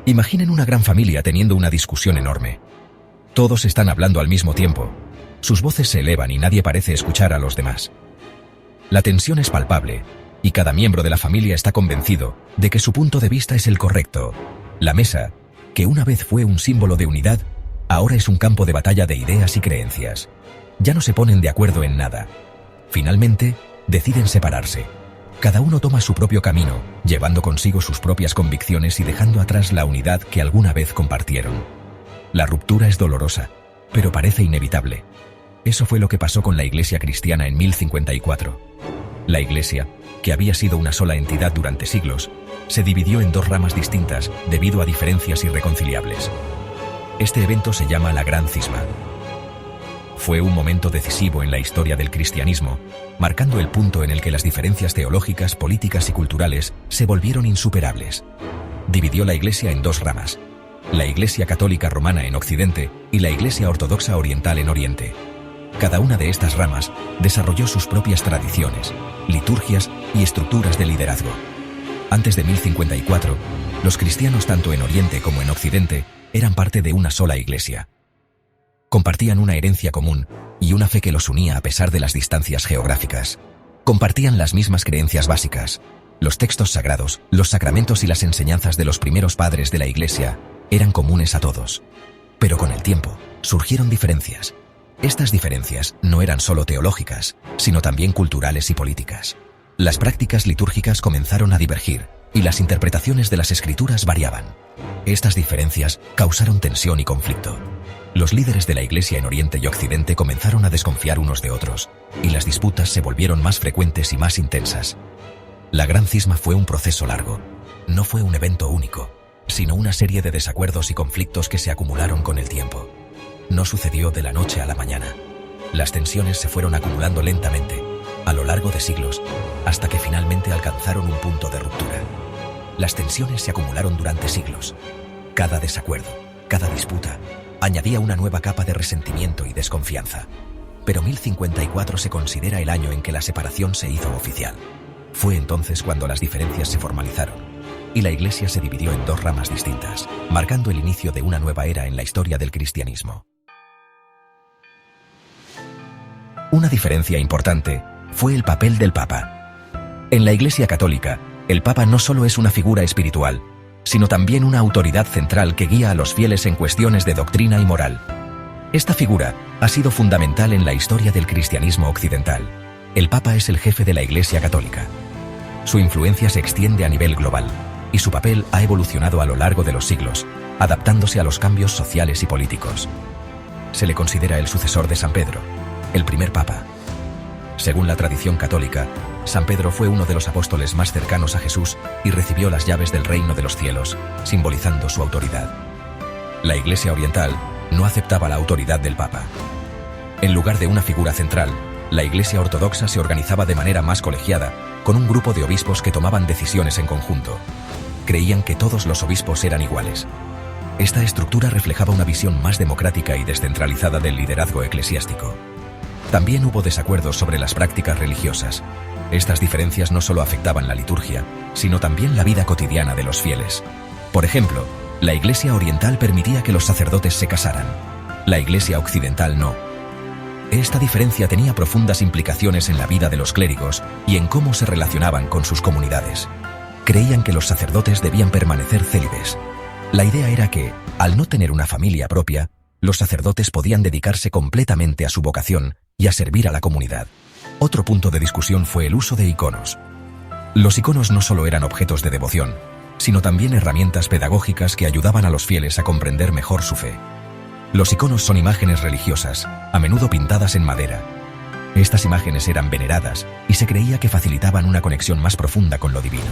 Imaginen una gran familia teniendo una discusión enorme. Todos están hablando al mismo tiempo. Sus voces se elevan y nadie parece escuchar a los demás. La tensión es palpable, y cada miembro de la familia está convencido de que su punto de vista es el correcto. La mesa, que una vez fue un símbolo de unidad, ahora es un campo de batalla de ideas y creencias. Ya no se ponen de acuerdo en nada. Finalmente, deciden separarse. Cada uno toma su propio camino, llevando consigo sus propias convicciones y dejando atrás la unidad que alguna vez compartieron. La ruptura es dolorosa, pero parece inevitable. Eso fue lo que pasó con la Iglesia cristiana en 1054. La Iglesia, que había sido una sola entidad durante siglos, se dividió en dos ramas distintas debido a diferencias irreconciliables. Este evento se llama la Gran Cisma. Fue un momento decisivo en la historia del cristianismo, marcando el punto en el que las diferencias teológicas, políticas y culturales se volvieron insuperables. Dividió la Iglesia en dos ramas: la Iglesia católica romana en Occidente y la Iglesia ortodoxa oriental en Oriente. Cada una de estas ramas desarrolló sus propias tradiciones, liturgias y estructuras de liderazgo. Antes de 1054, los cristianos tanto en Oriente como en Occidente eran parte de una sola Iglesia. Compartían una herencia común y una fe que los unía a pesar de las distancias geográficas. Compartían las mismas creencias básicas. Los textos sagrados, los sacramentos y las enseñanzas de los primeros padres de la Iglesia eran comunes a todos. Pero con el tiempo, surgieron diferencias. Estas diferencias no eran solo teológicas, sino también culturales y políticas. Las prácticas litúrgicas comenzaron a divergir, y las interpretaciones de las escrituras variaban. Estas diferencias causaron tensión y conflicto. Los líderes de la Iglesia en Oriente y Occidente comenzaron a desconfiar unos de otros, y las disputas se volvieron más frecuentes y más intensas. La Gran Cisma fue un proceso largo. No fue un evento único, sino una serie de desacuerdos y conflictos que se acumularon con el tiempo. No sucedió de la noche a la mañana. Las tensiones se fueron acumulando lentamente, a lo largo de siglos, hasta que finalmente alcanzaron un punto de ruptura. Las tensiones se acumularon durante siglos. Cada desacuerdo, cada disputa, añadía una nueva capa de resentimiento y desconfianza. Pero 1054 se considera el año en que la separación se hizo oficial. Fue entonces cuando las diferencias se formalizaron, y la Iglesia se dividió en dos ramas distintas, marcando el inicio de una nueva era en la historia del cristianismo. Una diferencia importante fue el papel del Papa. En la Iglesia católica, el Papa no solo es una figura espiritual, sino también una autoridad central que guía a los fieles en cuestiones de doctrina y moral. Esta figura ha sido fundamental en la historia del cristianismo occidental. El Papa es el jefe de la Iglesia católica. Su influencia se extiende a nivel global, y su papel ha evolucionado a lo largo de los siglos, adaptándose a los cambios sociales y políticos. Se le considera el sucesor de San Pedro, el primer Papa. Según la tradición católica, San Pedro fue uno de los apóstoles más cercanos a Jesús y recibió las llaves del reino de los cielos, simbolizando su autoridad. La Iglesia oriental no aceptaba la autoridad del Papa. En lugar de una figura central, la Iglesia ortodoxa se organizaba de manera más colegiada, con un grupo de obispos que tomaban decisiones en conjunto. Creían que todos los obispos eran iguales. Esta estructura reflejaba una visión más democrática y descentralizada del liderazgo eclesiástico. También hubo desacuerdos sobre las prácticas religiosas. Estas diferencias no solo afectaban la liturgia, sino también la vida cotidiana de los fieles. Por ejemplo, la Iglesia oriental permitía que los sacerdotes se casaran. La Iglesia occidental no. Esta diferencia tenía profundas implicaciones en la vida de los clérigos y en cómo se relacionaban con sus comunidades. Creían que los sacerdotes debían permanecer célibes. La idea era que, al no tener una familia propia, los sacerdotes podían dedicarse completamente a su vocación y a servir a la comunidad. Otro punto de discusión fue el uso de iconos. Los iconos no solo eran objetos de devoción, sino también herramientas pedagógicas que ayudaban a los fieles a comprender mejor su fe. Los iconos son imágenes religiosas, a menudo pintadas en madera. Estas imágenes eran veneradas y se creía que facilitaban una conexión más profunda con lo divino.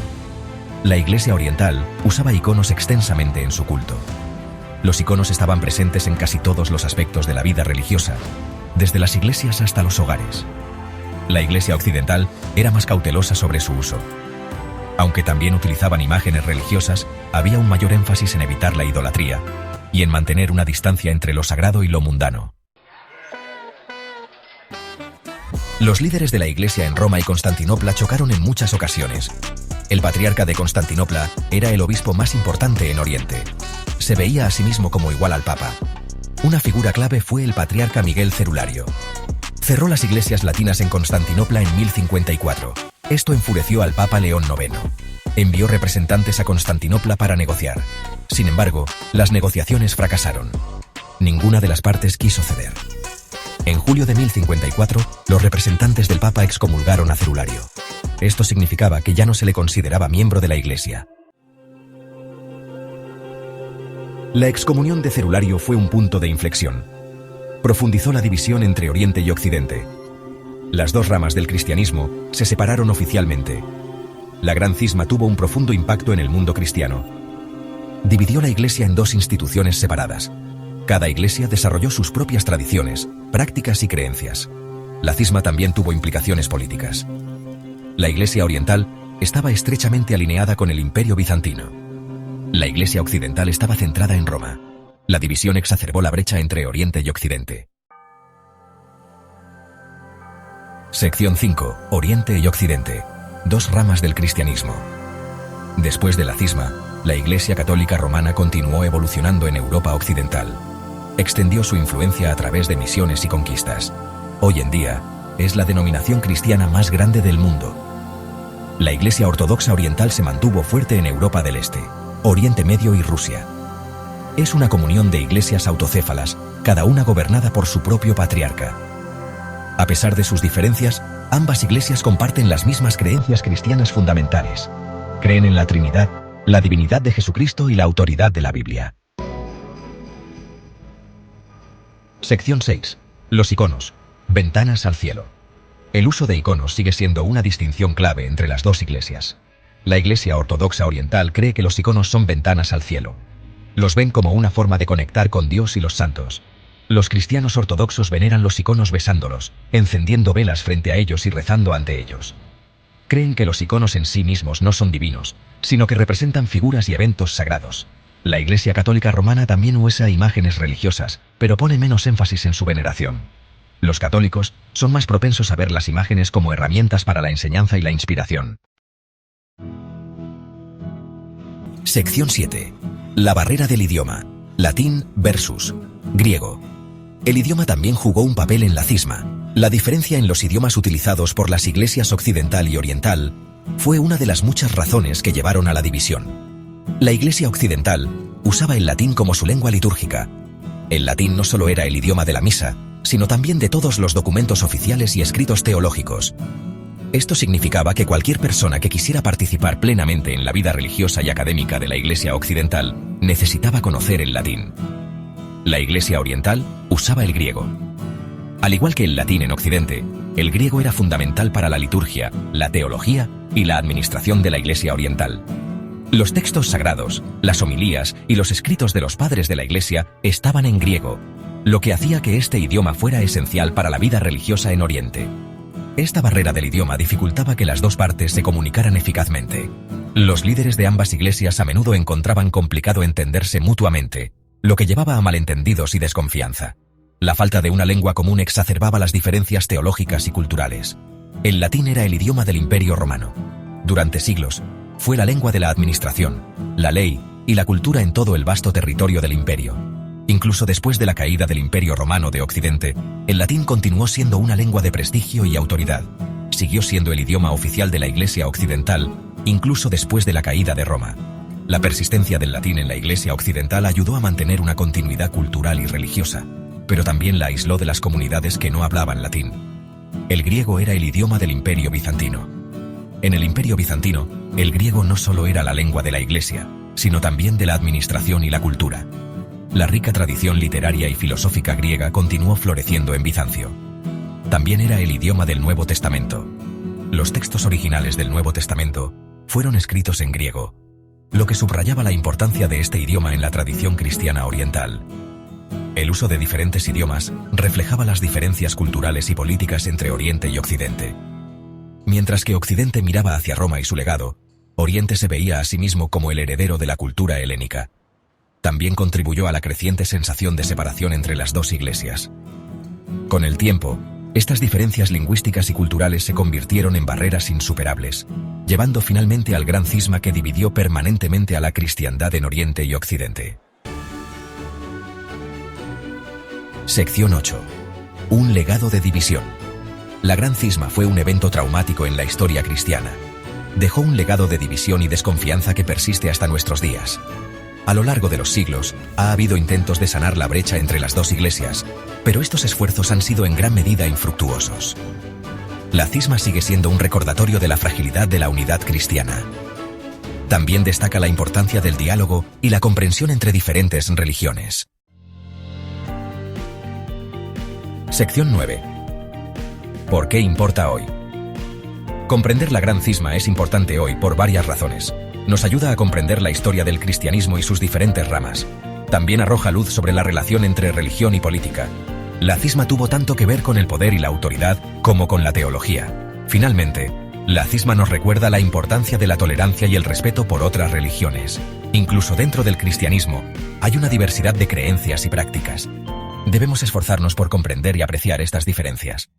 La Iglesia oriental usaba iconos extensamente en su culto. Los iconos estaban presentes en casi todos los aspectos de la vida religiosa, desde las iglesias hasta los hogares. La Iglesia occidental era más cautelosa sobre su uso. Aunque también utilizaban imágenes religiosas, había un mayor énfasis en evitar la idolatría y en mantener una distancia entre lo sagrado y lo mundano. Los líderes de la Iglesia en Roma y Constantinopla chocaron en muchas ocasiones. El patriarca de Constantinopla era el obispo más importante en Oriente. Se veía a sí mismo como igual al Papa. Una figura clave fue el patriarca Miguel Cerulario. Cerró las iglesias latinas en Constantinopla en 1054. Esto enfureció al Papa León IX. Envió representantes a Constantinopla para negociar. Sin embargo, las negociaciones fracasaron. Ninguna de las partes quiso ceder. En julio de 1054, los representantes del Papa excomulgaron a Cerulario. Esto significaba que ya no se le consideraba miembro de la Iglesia. La excomunión de Cerulario fue un punto de inflexión. Profundizó la división entre Oriente y Occidente. Las dos ramas del cristianismo se separaron oficialmente. La Gran Cisma tuvo un profundo impacto en el mundo cristiano. Dividió la Iglesia en dos instituciones separadas. Cada iglesia desarrolló sus propias tradiciones, prácticas y creencias. La cisma también tuvo implicaciones políticas. La Iglesia oriental estaba estrechamente alineada con el Imperio bizantino. La Iglesia occidental estaba centrada en Roma. La división exacerbó la brecha entre Oriente y Occidente. Sección 5. Oriente y Occidente. Dos ramas del cristianismo. Después de la cisma, la Iglesia católica romana continuó evolucionando en Europa occidental. Extendió su influencia a través de misiones y conquistas. Hoy en día, es la denominación cristiana más grande del mundo. La Iglesia ortodoxa oriental se mantuvo fuerte en Europa del Este, Oriente Medio y Rusia. Es una comunión de iglesias autocéfalas, cada una gobernada por su propio patriarca. A pesar de sus diferencias, ambas iglesias comparten las mismas creencias cristianas fundamentales. Creen en la Trinidad, la divinidad de Jesucristo y la autoridad de la Biblia. Sección 6. Los iconos. Ventanas al cielo. El uso de iconos sigue siendo una distinción clave entre las dos iglesias. La Iglesia ortodoxa oriental cree que los iconos son ventanas al cielo. Los ven como una forma de conectar con Dios y los santos. Los cristianos ortodoxos veneran los iconos besándolos, encendiendo velas frente a ellos y rezando ante ellos. Creen que los iconos en sí mismos no son divinos, sino que representan figuras y eventos sagrados. La Iglesia católica romana también usa imágenes religiosas, pero pone menos énfasis en su veneración. Los católicos son más propensos a ver las imágenes como herramientas para la enseñanza y la inspiración. Sección 7. La barrera del idioma. Latín versus griego. El idioma también jugó un papel en la cisma. La diferencia en los idiomas utilizados por las iglesias occidental y oriental fue una de las muchas razones que llevaron a la división. La Iglesia occidental usaba el latín como su lengua litúrgica. El latín no solo era el idioma de la misa, sino también de todos los documentos oficiales y escritos teológicos. Esto significaba que cualquier persona que quisiera participar plenamente en la vida religiosa y académica de la Iglesia occidental necesitaba conocer el latín. La Iglesia oriental usaba el griego. Al igual que el latín en Occidente, el griego era fundamental para la liturgia, la teología y la administración de la Iglesia oriental. Los textos sagrados, las homilías y los escritos de los padres de la Iglesia estaban en griego, lo que hacía que este idioma fuera esencial para la vida religiosa en Oriente. Esta barrera del idioma dificultaba que las dos partes se comunicaran eficazmente. Los líderes de ambas iglesias a menudo encontraban complicado entenderse mutuamente, lo que llevaba a malentendidos y desconfianza. La falta de una lengua común exacerbaba las diferencias teológicas y culturales. El latín era el idioma del Imperio Romano. Durante siglos, fue la lengua de la administración, la ley y la cultura en todo el vasto territorio del imperio. Incluso después de la caída del Imperio Romano de Occidente, el latín continuó siendo una lengua de prestigio y autoridad. Siguió siendo el idioma oficial de la Iglesia occidental, incluso después de la caída de Roma. La persistencia del latín en la Iglesia occidental ayudó a mantener una continuidad cultural y religiosa, pero también la aisló de las comunidades que no hablaban latín. El griego era el idioma del Imperio bizantino. En el Imperio bizantino, el griego no solo era la lengua de la Iglesia, sino también de la administración y la cultura. La rica tradición literaria y filosófica griega continuó floreciendo en Bizancio. También era el idioma del Nuevo Testamento. Los textos originales del Nuevo Testamento fueron escritos en griego, lo que subrayaba la importancia de este idioma en la tradición cristiana oriental. El uso de diferentes idiomas reflejaba las diferencias culturales y políticas entre Oriente y Occidente. Mientras que Occidente miraba hacia Roma y su legado, Oriente se veía a sí mismo como el heredero de la cultura helénica. También contribuyó a la creciente sensación de separación entre las dos iglesias. Con el tiempo, estas diferencias lingüísticas y culturales se convirtieron en barreras insuperables. llevando finalmente al gran cisma que dividió permanentemente a la cristiandad en Oriente y Occidente. Sección 8. Un legado de división. La Gran Cisma fue un evento traumático en la historia cristiana. Dejó un legado de división y desconfianza que persiste hasta nuestros días. A lo largo de los siglos, ha habido intentos de sanar la brecha entre las dos iglesias, pero estos esfuerzos han sido en gran medida infructuosos. La cisma sigue siendo un recordatorio de la fragilidad de la unidad cristiana. También destaca la importancia del diálogo y la comprensión entre diferentes religiones. Sección 9. ¿Por qué importa hoy? Comprender la Gran Cisma es importante hoy por varias razones. Nos ayuda a comprender la historia del cristianismo y sus diferentes ramas. También arroja luz sobre la relación entre religión y política. La cisma tuvo tanto que ver con el poder y la autoridad como con la teología. Finalmente, la cisma nos recuerda la importancia de la tolerancia y el respeto por otras religiones. Incluso dentro del cristianismo, hay una diversidad de creencias y prácticas. Debemos esforzarnos por comprender y apreciar estas diferencias.